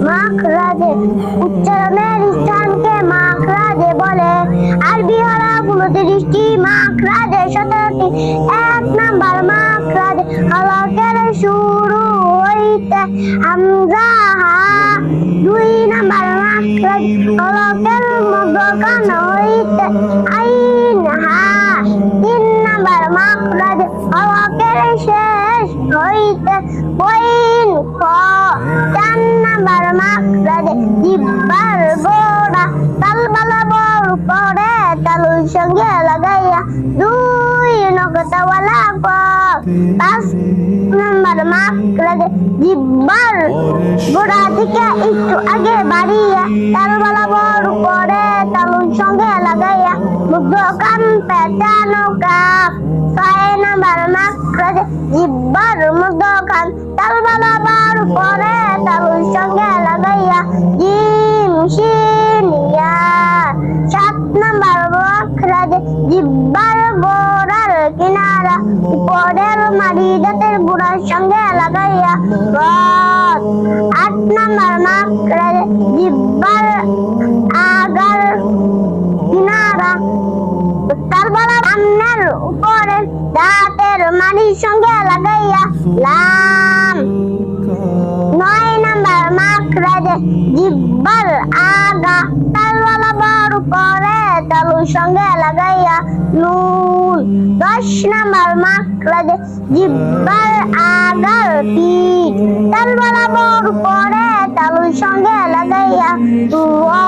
মাখরাজে উচ্চারণের স্থানকে মাখরাজে বলে। আরবি হরফ 29টি, মাখরাজে 17টি। 1 নাম্বার মাখরাজ হরফের শুরু হইতে হামজা হা। 2 নাম্বার মাখরাজ হরফের মধ্যখান হইতে আইন হা। 3 নাম্বার মাখরাজ হরফের শেষ হইতে বইন খ। 4 নাম্বার মাখরাজ জিহ্বার গোড়া তালবালা বড় করে তালুর সঙ্গে লাগাইয়া 2 নকতাওয়ালা ক। 5 নাম্বার মাখরাজ জিহ্বার গোড়া থেকে একটু আগে বাড়িয়া তালবালা বড় করে তালুর সঙ্গে লাগাইয়া মধ্যখান পেঁচানো কাফ। 6 নাম্বার মাখরাজ জিহ্বার মধ্যখান তালবালা বড় করে তালুর সঙ্গে লাগাইয়া জিম শিন ইয়া। 7 নাম্বার মাখরাজ জিহ্বার গোড়ার কিনারা উপরের মাড়ি দাঁতের গোড়ার সঙ্গে লাগাইয়া গদ। 8 নাম্বার মাখরাজ জিহ্বার আগার কিনারা তালবালা সামনের উপরের দাঁতের মাড়ির সঙ্গে লাগাইয়া লাম। 9 নাম্বার মাখরাজ জিহ্বার আগা তালবালা বড় করে তালুর সঙ্গে লাগাইয়া নুন। 10 নাম্বার মাখরাজ জিহ্বার আগার পিঠ তালবালা বড় করে তালুর সঙ্গে লাগাইয়া ওয়া।